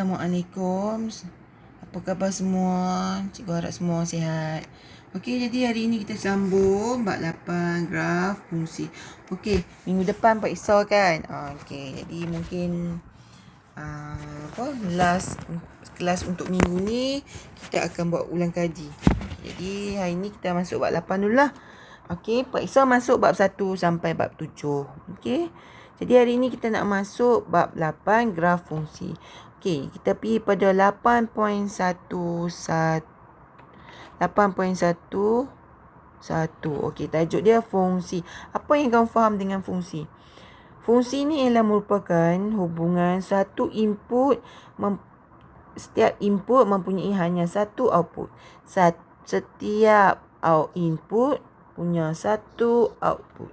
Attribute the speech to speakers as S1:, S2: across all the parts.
S1: Assalamualaikum. Apa khabar semua? Cikgu harap semua sihat. Okey, jadi hari ini kita sambung bab 8 graf fungsi. Okey, minggu depan periksa kan? Okey, jadi mungkin last kelas untuk minggu ni kita akan buat ulang kaji. Jadi hari ni kita masuk bab 8 dululah. Okey, periksa masuk bab 1 sampai bab 7. Okey. Jadi hari ni kita nak masuk bab 8 graf fungsi. Okey, kita pergi pada 8.11. Okey, tajuk dia fungsi. Apa yang kamu faham dengan fungsi? Fungsi ni ialah merupakan hubungan satu input setiap input mempunyai hanya satu output. Setiap input punya satu output.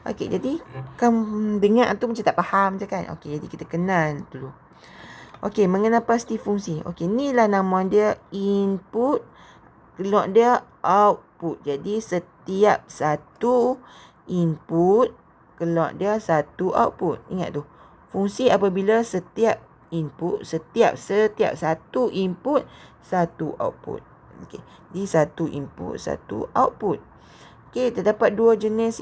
S1: Okey, jadi kamu dengar tu macam tak faham je kan? Okey, jadi kita kenal dulu. Okey, mengenal pasti fungsi. Okey, inilah nama dia input, keluar dia output. Jadi setiap satu input keluar dia satu output. Ingat tu. Fungsi apabila setiap input, setiap satu input satu output. Okey, jadi satu input satu output. Okey, terdapat dua jenis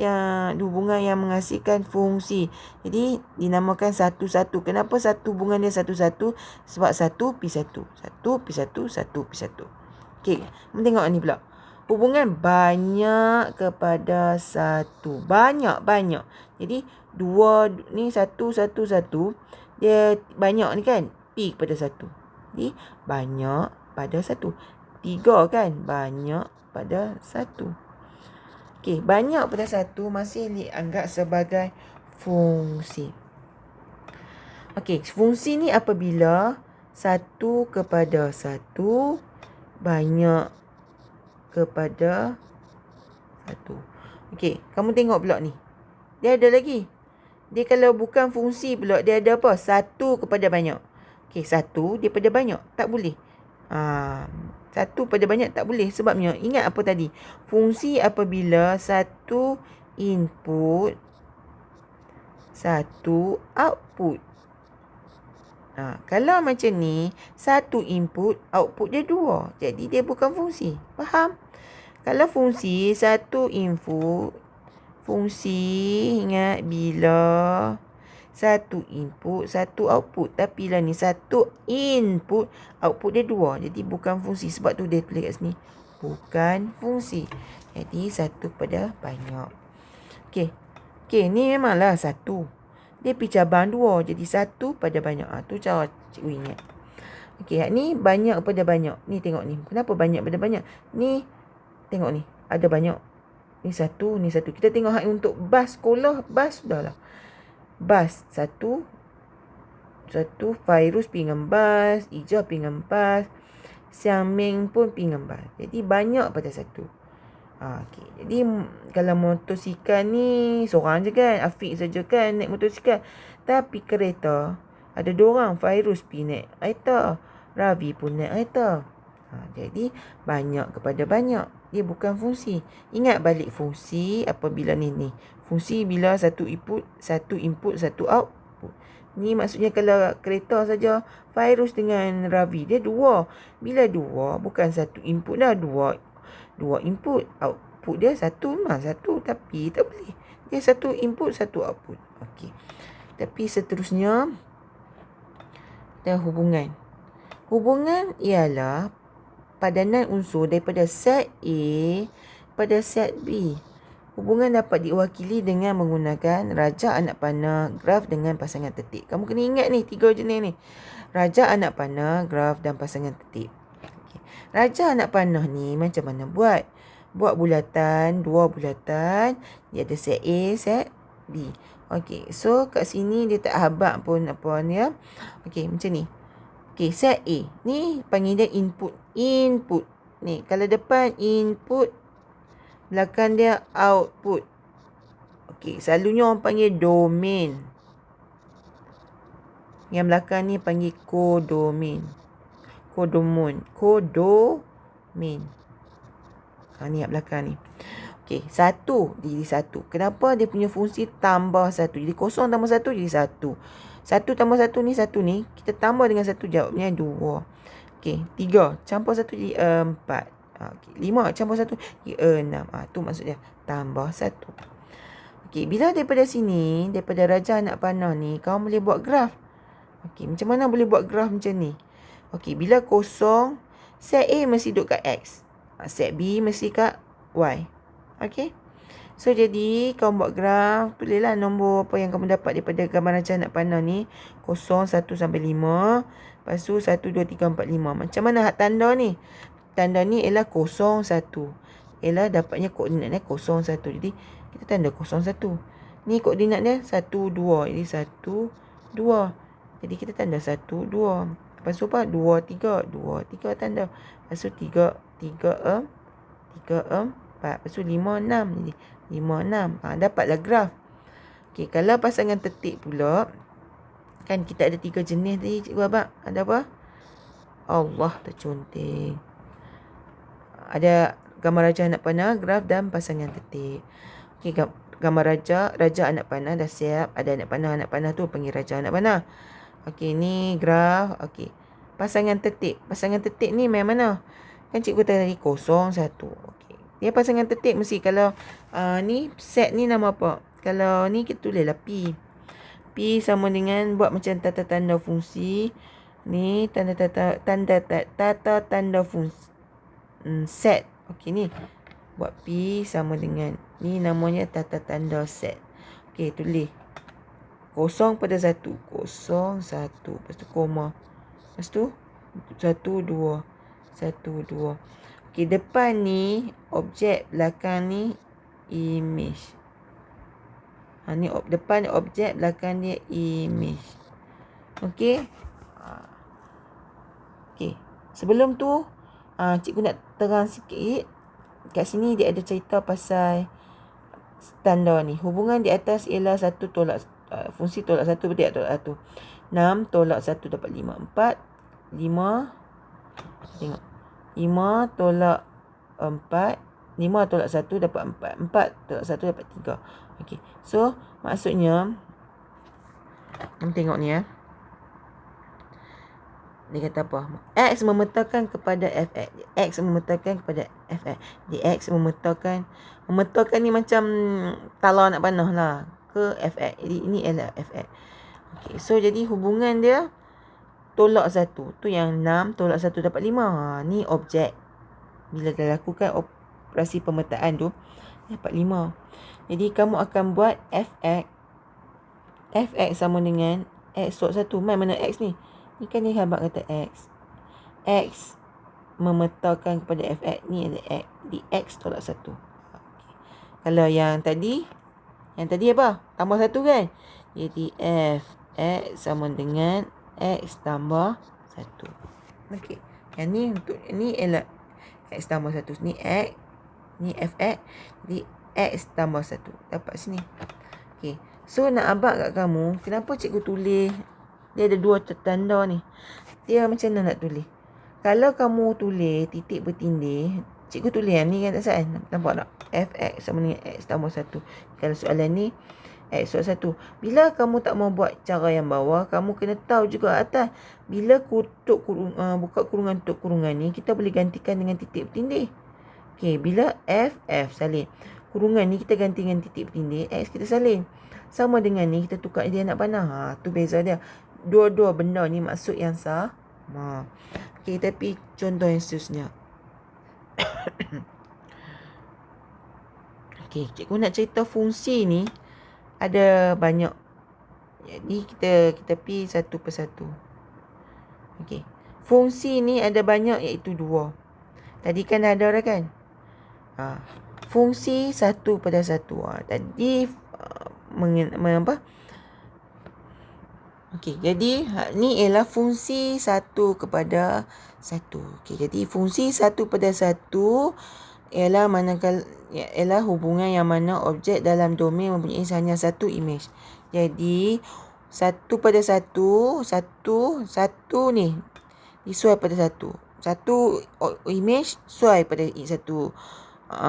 S1: hubungan yang menghasilkan fungsi. Jadi dinamakan satu-satu. Kenapa satu hubungan dia satu-satu? Sebab satu pi satu. Satu pi satu, satu pi satu. Okey, kita tengok ni pula. Hubungan banyak kepada satu. Banyak. Jadi dua ni satu. Dia banyak ni kan? Pi kepada satu. Jadi banyak pada satu. 3 kan? Banyak pada satu. Okey, banyak pada satu masih dianggap sebagai fungsi. Okey, fungsi ni apabila satu kepada satu, banyak kepada satu. Okey, kamu tengok pula ni. Dia ada lagi. Dia kalau bukan fungsi pula, dia ada apa? Satu kepada banyak. Okey, satu daripada banyak. Tak boleh. Satu pada banyak tak boleh. Sebabnya, ingat apa tadi? Fungsi apabila satu input, satu output. Kalau macam ni, satu input, output dia 2. Jadi, dia bukan fungsi. Faham? Kalau fungsi, satu input, fungsi, ingat bila satu input, satu output. Tapi lah ni satu input, output dia 2. Jadi bukan fungsi. Sebab tu dia tulis kat sini. Bukan fungsi. Jadi satu pada banyak. Okey, ni memanglah satu. Dia pergi cabang 2. Jadi satu pada banyak. Tu cara cikgu ingat. Okey, ni banyak pada banyak. Ni tengok ni. Kenapa banyak pada banyak? Ni, tengok ni. Ada banyak. Ni satu. Kita tengok untuk bas sekolah. Bas dah lah. Bas satu, Fairuz pergi dengan bas, Ijah pergi dengan bas, Siang Ming pun pergi dengan bas. Jadi banyak pada satu. Okay. Jadi kalau motosikal ni seorang je kan, Afiq saja kan naik motosikal. Tapi kereta ada 2 orang, Fairuz pergi naik kereta, Ravi pun naik kereta. Jadi banyak kepada banyak. Dia bukan fungsi. Ingat balik fungsi apabila ni. Fungsi bila satu input, satu output. Ni maksudnya kalau kereta saja, Fairuz dengan Ravi, dia 2. Bila 2, bukan satu input dah, 2 input. Output dia satu. Tapi tak boleh. Dia satu input, satu output. Okey. Tapi seterusnya, kita hubungan. Hubungan ialah padanan unsur daripada set A pada set B. Hubungan dapat diwakili dengan menggunakan raja anak panah, graf dengan pasangan tertib. Kamu kena ingat ni, 3 jenis ni. Raja anak panah, graf dan pasangan tertib. Okay. Raja anak panah ni macam mana buat? Buat bulatan, 2 bulatan. Dia ada set A, set B. Okey, so kat sini dia tak habaq pun apa ni ya. Okey, macam ni. Okey, set A. Ni panggil dia input. Ni, kalau depan input, belakang dia output. Okey, selalunya orang panggil domain. Yang belakang ni panggil kodomain. Kodomain. Ni yang belakang ni. Okey, satu jadi satu. Kenapa dia punya fungsi tambah satu? Jadi kosong tambah satu jadi satu. 1 tambah 1 ni, 1 ni. Kita tambah dengan 1, jawabnya 2. Okey, 3 campur 1 jadi 4. Okey, 5 campur 1 jadi 6. Tu maksudnya tambah 1. Okey, bila daripada sini, daripada Raja Anak Panah ni, kau boleh buat graf. Okey, macam mana boleh buat graf macam ni? Okey, bila kosong, set A mesti duduk kat X. Set B mesti kat Y. Okey. So, jadi kau buat graf, tulislah nombor apa yang kamu dapat daripada gambar Raja Anak Panah ni. 0, 1 sampai 5. Lepas tu 1, 2, 3, 4, 5. Macam mana hak tanda ni? Tanda ni ialah 0, 1. Ialah dapatnya koordinat dia 0, 1. Jadi, kita tanda 0, 1. Ni koordinat dia 1, 2. Jadi, 1, 2. Jadi, kita tanda 1, 2. Lepas tu apa? 2, 3. 2, 3 tanda. Lepas tu 3, 3, 4. Lepas tu 5, 6. Jadi, 5, 6. Dapatlah graf. Okey, kalau pasangan tetik pula, kan kita ada 3 jenis tadi, Cikgu Abang. Ada apa? Allah terconteng. Ada gambar Raja Anak Panah, graf dan pasangan tetik. Okey, gambar Raja Anak Panah dah siap. Ada anak panah tu panggil Raja Anak Panah. Okey, ni graf. Okey. Pasangan tetik. Pasangan tetik ni memang mana? Kan cikgu tadi 0, 1. Okey. Dia pasangan tetik mesti kalau ni set ni nama apa? Kalau ni kita tulislah P. P sama dengan buat macam tanda fungsi. Ni tanda fungsi. Set. Okey, ni. Buat P sama dengan ni namanya tanda set. Okey, tulis 0 pada 1. 0, 1. Lepas tu koma. Lepas tu 1, 2. 1, 2. Okey, depan ni objek, belakang ni image. Ni depan objek, belakang dia image. Okey. Okey. Sebelum tu cikgu nak terang sikit. Kat sini dia ada cerita pasal tanda ni. Hubungan di atas ialah 1 tolak fungsi tolak 1 betul tak tolak 1. 6 tolak 1 dapat 5. 4. 5. Tengok. 5 tolak 4. 5 tolak 1 dapat 4. 4 tolak 1 dapat 3. Okey. So, maksudnya, kamu tengok ni ya. Dia kata apa? X memetakan kepada Fx. X memetakan kepada Fx. Di X memetakan ni macam talar nak panah lah ke Fx. Jadi ini adalah Fx. Okey, so jadi hubungan dia tolak 1. Tu yang 6 tolak 1 dapat 5. Ni objek. Bila dah lakukan operasi pemetaan tu dapat 5. Jadi kamu akan buat Fx. Fx sama dengan X tolak 1. Mana X ni? Ni kan ni abang kata X. X memetakan kepada Fx. Ni ada X. Di X tolak 1. Okay. Kalau yang tadi apa? Tambah 1 kan? Jadi Fx sama dengan X tambah 1. Okey. Yang ni untuk ni ialah X tambah 1. Ni X. Ni Fx. Jadi X tambah 1. Dapat sini. Okey. So nak abang kat kamu, kenapa cikgu tulis dia ada 2 tanda ni. Dia macam mana nak tulis? Kalau kamu tulis titik bertindih, cikgu tulis yang ni kan tak salah. Nampak tak? Fx sama dengan X tambah 1. Kalau soalan ni, X tolak 1. Bila kamu tak mau buat cara yang bawah, kamu kena tahu juga atas. Bila buka kurungan tutup kurungan ni, kita boleh gantikan dengan titik bertindih. Okey, bila F salin. Kurungan ni kita ganti dengan titik bertindih, X kita salin. Sama dengan ni, kita tukar dia nak panah. Tu beza dia. Dua-dua benda ni maksud yang sama. Okey, tapi contoh yang seterusnya. Okey, cikgu nak cerita fungsi ni ada banyak. Jadi kita pergi satu persatu. Okey. Fungsi ni ada banyak iaitu 2. Tadi kan ada dah kan? Fungsi 1 pada 1. Tadi apa? Okey, jadi ni ialah fungsi 1 kepada 1. Okey, jadi fungsi 1 pada 1 ialah ialah hubungan yang mana objek dalam domain mempunyai hanya satu image. Jadi 1 pada 1 ni disuai pada 1. Satu image suai pada 1.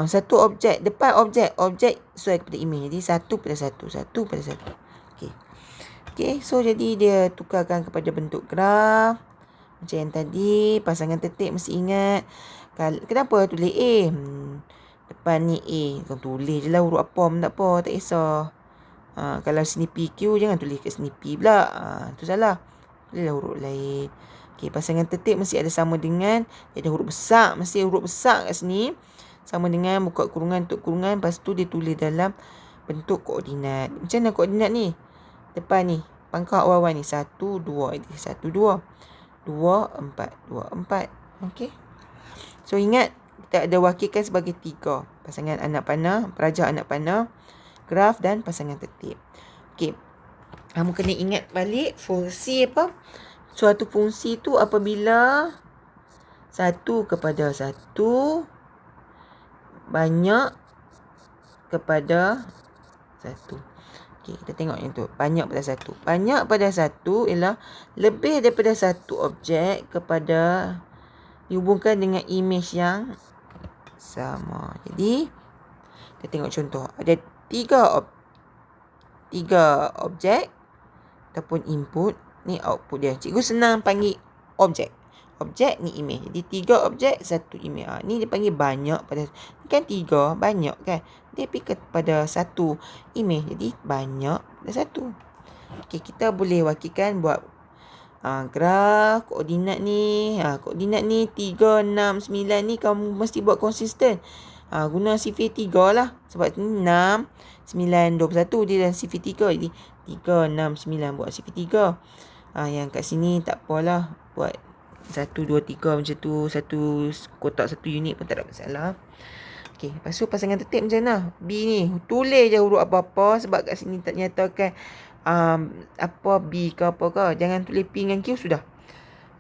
S1: Satu objek depan objek suai kepada image. Jadi 1 pada 1. 1 pada 1. Okey. Okay, so jadi dia tukarkan kepada bentuk graf. Macam yang tadi, pasangan tertib mesti ingat. Kenapa tulis A? Depan ni A. Kau tulis je lah huruf apa pun tak apa, tak kisah. Kalau sini PQ, jangan tulis kat sini P pula. Tu salah. Tulislah huruf lain. Okay, pasangan tertib mesti ada sama dengan, dia ada huruf besar. Mesti huruf besar kat sini. Sama dengan buka kurungan, tutup kurungan. Lepas tu dia tulis dalam bentuk koordinat. Macam mana koordinat ni? Depan ni, pangkal awal-awal ni. 1, 2. 1, 2. 2, 4. 2, 4. Okey. So, ingat, kita ada wakilkan sebagai 3. Pasangan anak panah, peraja anak panah, graf dan pasangan tertib. Okey. Kamu kena ingat balik fungsi apa? Suatu fungsi tu apabila 1 kepada 1 banyak kepada 1. Okey, kita tengok yang tu. Banyak pada 1. Banyak pada 1 ialah lebih daripada 1 objek kepada dihubungkan dengan imej yang sama. Jadi, kita tengok contoh. Ada 3 objek ataupun input. Ni output dia. Cikgu senang panggil objek. Objek ni imej. Jadi 3 objek, 1 imej. Ni dia panggil banyak pada. Ni kan 3, banyak kan. Dia pergi kepada 1 imej. Jadi banyak pada 1. Okey, kita boleh wakilkan buat graf, koordinat ni. Koordinat ni 3, 6, 9 ni kamu mesti buat konsisten. Guna sifir 3 lah. Sebab ni 6, 9, 21. Dia dalam sifir 3. Jadi 3, 6, 9 buat sifir 3. Yang kat sini tak apalah. Buat 1, 2, 3 macam tu. Satu kotak, satu unit pun tak ada masalah. Okey, lepas tu pasangan tertib macam mana? B ni, tulis je huruf apa-apa sebab kat sini tak nyatakan apa B ke apa ke. Jangan tulis P dengan Q, sudah.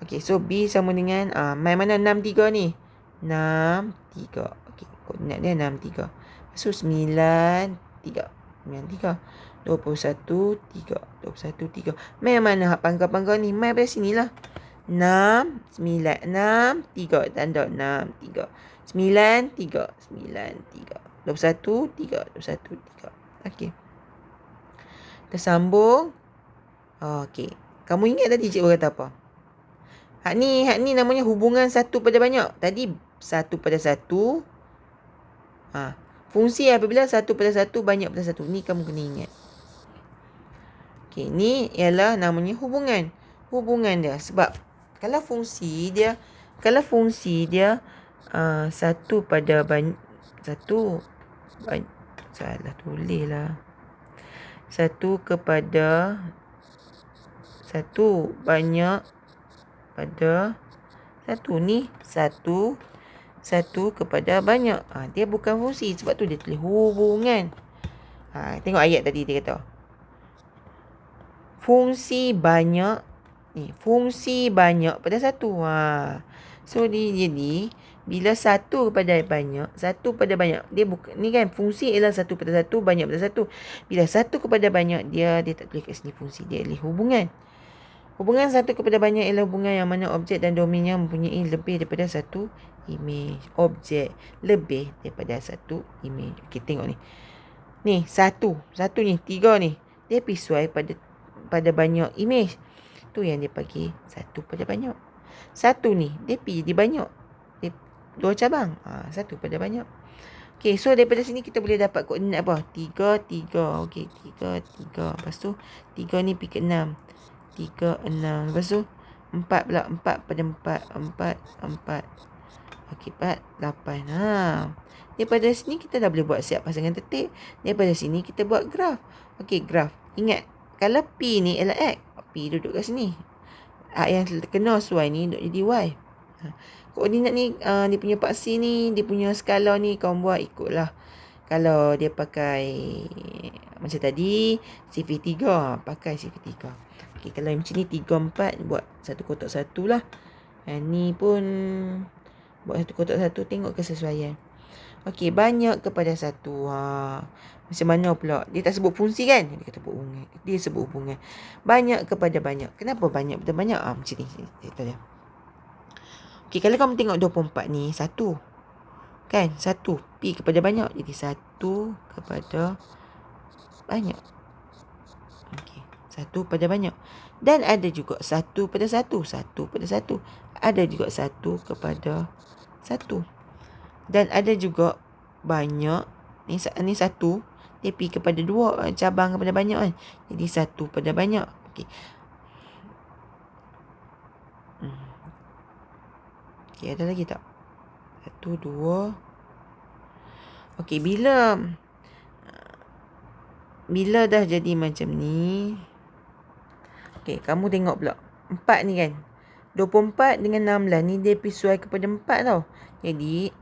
S1: Okey, so B sama dengan main mana 6, 3 ni? 6, 3. Okey, koordinat dia 6, 3. Lepas tu 9, 3. 9, 3. 21, 3. 21, 3. Main mana pangkal-pangkal ni? Main pada sini lah. 6, 9, 6, 3. Tanda 6, 3. 9, 3. 9, 3. 21, 3. 21, 3. Okey. Kita sambung. Okey. Kamu ingat tadi cikgu kata apa? Hak ni namanya hubungan satu pada banyak. Tadi 1 pada 1. Fungsi apabila 1 pada 1 banyak pada 1. Ni kamu kena ingat. Okey, ni ialah namanya hubungan. Hubungan dia. Sebab kalau fungsi dia 1 pada banyak, 1 salah tulis lah. 1 kepada 1 banyak pada 1. Ni 1 kepada banyak. Dia bukan fungsi. Sebab tu dia tulis hubungan. Tengok ayat tadi dia kata. Fungsi banyak. Ni, fungsi banyak pada 1. So, jadi bila 1 kepada banyak, 1 pada banyak, dia bukan, ni kan fungsi ialah 1 pada 1, banyak pada 1. Bila 1 kepada banyak, dia tak tulis kat sini fungsi, dia adalah hubungan. Hubungan 1 kepada banyak ialah hubungan yang mana objek dan domainnya mempunyai lebih daripada 1 imej. Objek lebih daripada 1 imej. Okey, tengok ni. Ni 1 ni, 3 ni. Dia pisuai pada banyak imej. Tu yang dia bagi 1 pada banyak. 1 ni dia pergi di banyak. Dia 2 cabang. 1 pada banyak. Okey, so daripada sini kita boleh dapat koordinat apa? 3, 3. Okey, 3, 3. Lepas tu 3 ni pergi ke 6. 3, 6. Lepas tu 4 pula. 4 pada 4. 4, 4. Okey, 4, 8. Daripada sini kita dah boleh buat siap pasangan tertib. Daripada sini kita buat graf. Okey, graf. Ingat, kalau P ni ialah X, P duduk kat sini. Yang kena sesuai ni duduk jadi Y. Koordinat ni, dia punya paksi ni, dia punya skala ni, kau buat ikutlah. Kalau dia pakai macam tadi, sifir 3, pakai sifir 3. Okey, kalau macam ni 3, 4, buat satu kotak satu lah. Ni pun buat satu kotak satu, tengok kesesuaian. Okey, banyak kepada 1. Macam mana pula? Dia tak sebut fungsi kan? Dia kata hubungan. Dia sebut hubungan. Banyak kepada banyak. Kenapa banyak kepada banyak? Macam ni. Cerita dia. Okey, kalau kamu tengok 24 ni, 1. Kan? 1. P kepada banyak. Jadi 1 kepada banyak. Okey. Satu pada banyak. Dan ada juga satu pada satu. Satu pada satu. Ada juga satu kepada satu. Dan ada juga banyak. Ni satu. Dia pergi kepada dua. Cabang kepada banyak kan. Jadi satu pada banyak. Okey. Okey, ada lagi tak? Satu, dua. Okey, bila dah jadi macam ni. Okey, kamu tengok pula. 4 ni kan. 24 dengan 16 ni dia sesuai kepada 4 tau. Jadi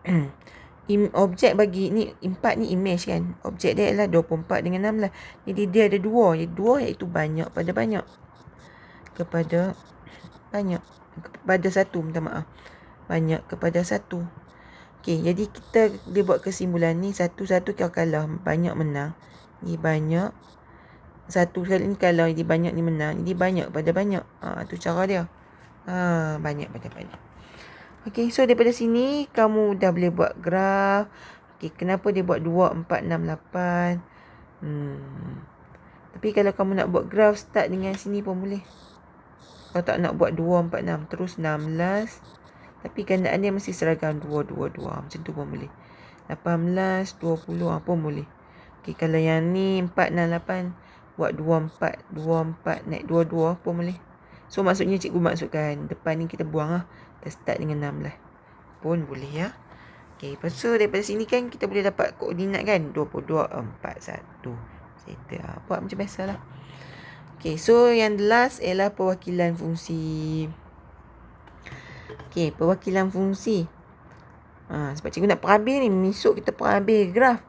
S1: objek bagi ni 4 ni image kan. Objek dia adalah 24 dengan 16. Jadi dia ada 2. Jadi 2 iaitu banyak pada banyak. Kepada banyak. Kepada satu, minta maaf. Banyak kepada satu. Okey, jadi kita dia buat kesimpulan ni. Satu-satu kau kalah. Banyak menang. Ni banyak. Satu kali ni kalau jadi banyak ni menang. Jadi banyak pada banyak. Tu cara dia. Banyak pada banyak. Okey, so daripada sini kamu dah boleh buat graf. Okey, kenapa dia buat 2, 4, 6, 8. Tapi kalau kamu nak buat graf, start dengan sini pun boleh. Kalau tak nak buat 2, 4, 6. Terus 16. Tapi gandaan dia mesti seragam 2, 2, 2. Macam tu pun boleh. 18, 20 pun boleh. Okey, kalau yang ni 4, 6, 8. Buat 2, 4, 2, 4. Naik 2, 2 pun boleh. So maksudnya cikgu masukkan depan ni kita buang lah. Kita start dengan 16. Pun boleh ya. Okey, lepas tu daripada sini kan kita boleh dapat koordinat kan. 22, 4, 1. Settle. Buat macam biasalah. Okey, so yang last ialah perwakilan fungsi. Okey, perwakilan fungsi. Sebab cikgu nak perhabis ni. Besok kita perhabis graf.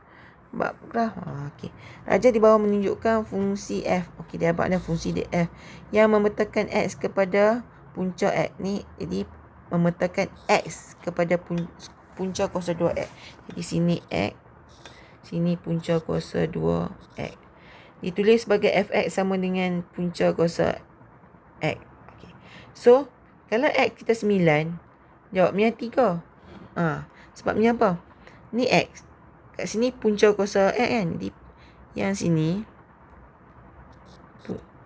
S1: Bab graf. Okey. Raja di bawah menunjukkan fungsi f. Okey, dia ada fungsi df yang memetakan x kepada punca x ni. Jadi memetakan x kepada punca kuasa 2x. Jadi sini x, sini punca kuasa 2x. Ditulis sebagai fx sama dengan punca kuasa x. Okey. So, kalau x kita 9, jawabnya 3. Sebabnya apa? Ni x. Kat sini punca kuasa x kan. Jadi yang sini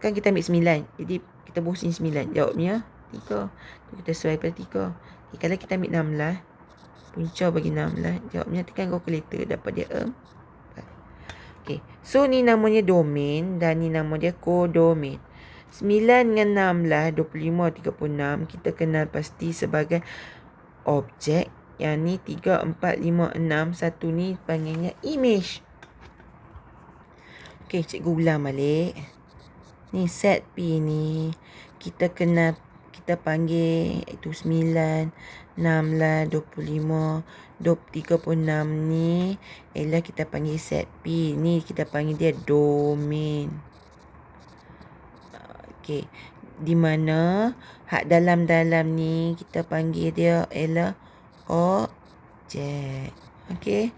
S1: kan kita ambil 9. Jadi kita buang sini 9. Jawabnya 3. Kita sesuai pada 3. Okay, kalau kita ambil 16. Punca bagi 16. Jawabnya tekan kalkulator. Dapat dia 4. Okay. So ni namanya domain. Dan ni nama dia kodomain. 9 dengan 16. 25, 36. Kita kenal pasti sebagai objek. Yang ni 3, 4, 5, 6. Satu ni panggilnya image. Okey, cikgu ulang balik. Ni set P ni. Kita panggil itu 9, 16, 25, 36 ni. Ialah kita panggil set P. Ni kita panggil dia domain. Okey. Di mana hak dalam-dalam ni kita panggil dia ialah objek. Okey.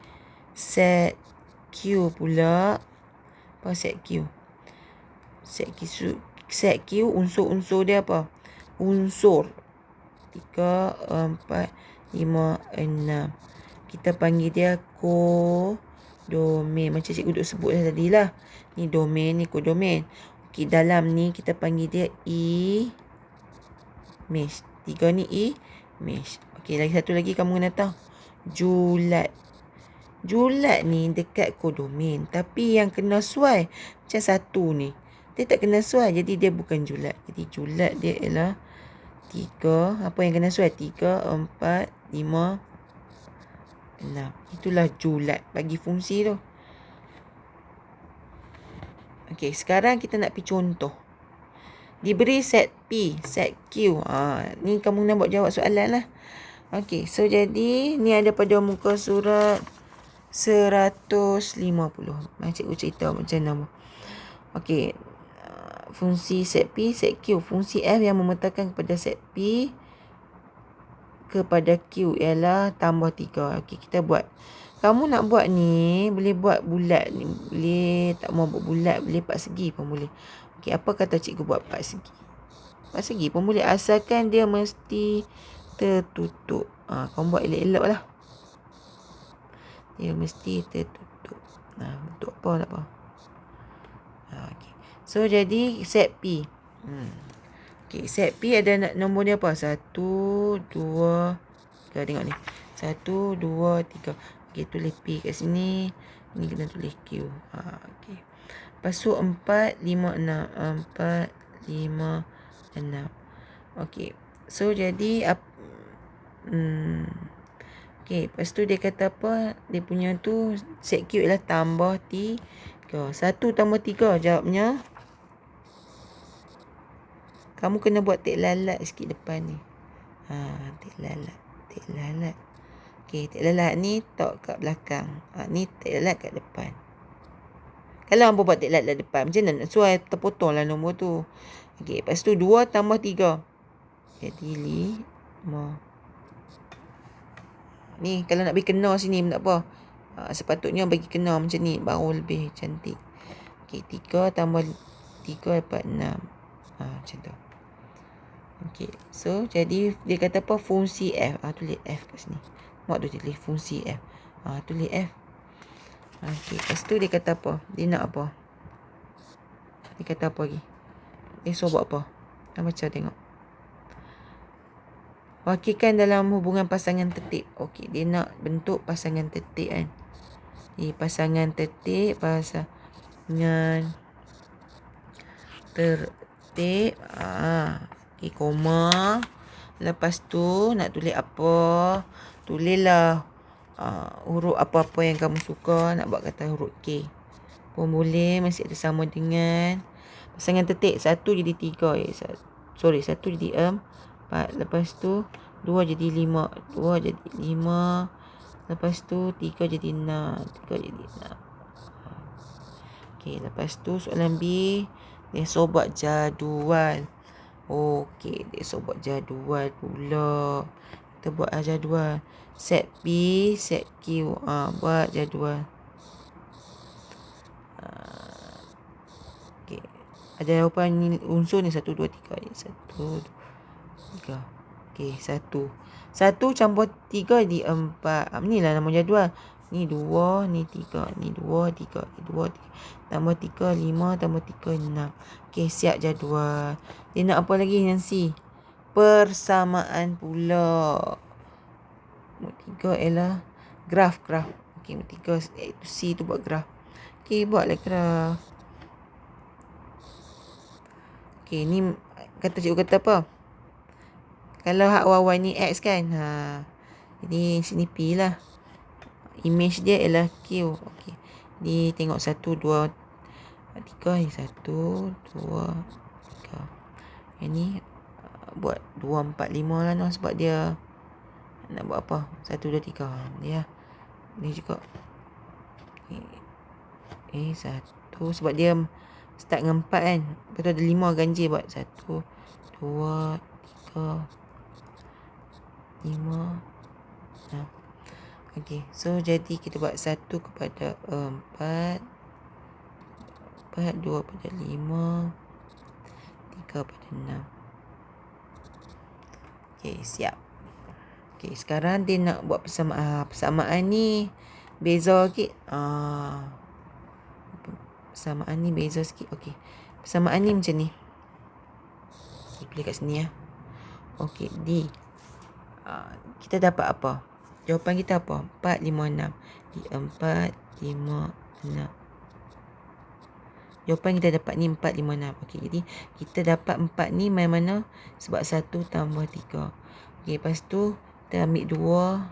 S1: Set Q pula. Apa set Q? Set Q unsur-unsur dia apa? Unsur 3, 4, 5, 6. Kita panggil dia kodomain. Macam cikgu duk sebut tadi lah. Ni domain, ni kodomain. Okey, dalam ni kita panggil dia image. 3 ni image. Okey, lagi satu lagi kamu kena tahu. Julat. Julat ni dekat kodomain. Tapi yang kena suai macam satu ni. Dia tak kena suai. Jadi dia bukan julat. Jadi julat dia ialah 3. Apa yang kena suai? 3, 4, 5, 6. Itulah julat bagi fungsi tu. Okey, sekarang kita nak pergi contoh. Diberi set P, set Q. Ni kamu nak buat jawab soalan lah. Okey, so jadi ni ada pada muka surat 150. Cikgu cerita macam mana. Okey. Fungsi set P, set Q. Fungsi F yang memetakan kepada set P kepada Q ialah tambah 3. Okey, kita buat. Kamu nak buat ni, boleh buat bulat ni. Boleh tak mau buat bulat, boleh 4 segi pun boleh. Okey, apa kata cikgu buat 4 segi? 4 segi pun boleh. Asalkan dia mesti tertutup. Kamu buat elok-elok lah. Dia mesti tertutup. Bentuk apa tak apa. Okey. So, jadi set P. Okay, set P ada nombor dia apa? 1, 2, 3. Tengok ni. 1, 2, 3. Okay, tulis P kat sini. Ni kena tulis Q. Okay. Lepas tu 4, 5, 6. 4, 5, 6. Okay. So, jadi okay, lepas tu dia kata apa? Dia punya tu set Q ialah tambah 3. 1 tambah 3 jawabnya. Kamu kena buat tik lalat sikit depan ni. Tik lalat. Okay, tik lalat ni tok kat belakang. Ni tik lalat kat depan. Kalau hampa buat tik lalat depan, macam mana nak suai? Terpotong lah nombor tu. Okay, lepas tu 2 tambah 3. Jadi 5. Ni kalau nak bagi kena sini tak apa. Sepatutnya bagi kena macam ni baru lebih cantik. Okay, 3 tambah 3 dapat 6. Macam tu. Okay, so jadi dia kata apa? Fungsi F. Tulis F kat sini. Mak tu tulis fungsi F. Tulis F. Okay, lepas tu dia kata apa? Dia nak apa? Dia kata apa lagi? Dia suruh buat apa? Kita baca tengok. Wakilkan dalam hubungan pasangan tertib. Okey, dia nak bentuk pasangan tertib kan. Pasangan tertib, pasangan tertib. Okey, koma. Lepas tu nak tulis apa? Tulislah huruf apa-apa yang kamu suka. Nak buat kata huruf K pun boleh. Masih ada sama dengan pasangan tertib. 1 jadi 3. Sorry, 1 jadi 4. Lepas tu 2 jadi 5. 2 jadi 5. Lepas tu 3 jadi 6. 3 jadi 6. Okey, lepas tu soalan B. Dia suruh buat jadual. Okey, dia suruh buat jadual pula. Kita buat jadual. Set P, set Q. Buat jadual. Okey. Ada jawapan ni, unsur ni 1, 2, 3. 1, 2, 3. Okey, 1. 1 campur 3 jadi 4. Inilah nama jadual. Ni 2, ni 3. Ni 2, 3. Ni 2, 3. Tambah 3, 5. Tambah 3, 6. Okey, siap jadual. Dia nak apa lagi Nancy? Persamaan pula. Nombor 3 ialah graf. Okey, nombor 3 C tu buat graf. Okey, buatlah graf. Okey, ni kata cikgu kata apa? Kalau hak Y ni X kan. Jadi sini P lah. Image dia ialah Q. Okey. Ni tengok 1, 2, 3. 1, 2, 3. Yang ni buat 2, 4, 5 lah noh, sebab dia nak buat apa? 1, 2, 3. Ya. Ni juga. Okay. 1. Sebab dia start dengan 4 kan. Lepas tu ada 5 ganjil buat 1, 2, 3, 5, 6. Okey. So jadi kita buat 1 kepada 4. 2 pada 5. 3 pada 6. Okey, siap. Okey, sekarang dia nak buat persamaan. Persamaan ni beza sikit. Persamaan ni beza sikit. Okey. Persamaan ni macam ni. Pilih kat sini ya. Okey, D. Kita dapat apa? Jawapan kita apa? 4, 5, 6. Di 4, 5, 6. Jawapan kita dapat ni 4, 5, 6. Okey, jadi kita dapat 4 ni main mana? Sebab 1 tambah 3. Okey, lepas tu kita ambil 2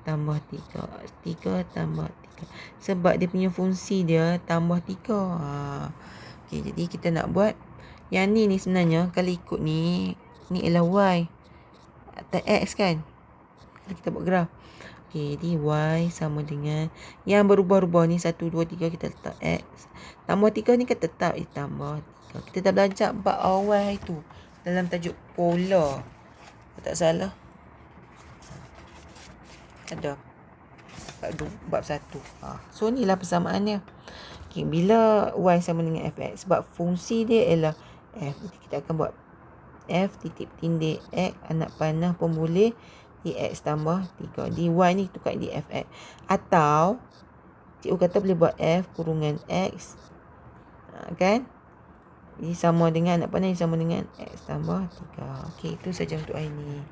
S1: tambah 3. 3 tambah 3. Sebab dia punya fungsi dia tambah 3. Okey, jadi kita nak buat yang ni sebenarnya kalau ikut ni ialah Y atas X kan. Kalau kita buat graf. Okey, jadi Y sama dengan yang berubah-ubah ni 1, 2, 3 kita letak X. Tambah 3 ni kita tetap tambah 3. Kita dah belajar bab awal tu dalam tajuk pola. Tak salah. Ada. Bab 1. So inilah persamaannya. Okey, bila Y sama dengan Fx sebab fungsi dia ialah F. Kita akan buat F titik tindih X anak panah pun boleh. Dx tambah 3. Dy ni tukar di Fx. Atau cikgu kata boleh buat F kurungan X. Kan? Ini sama dengan, apa ni? Sama dengan X tambah 3. Okey, itu saja untuk hari ni.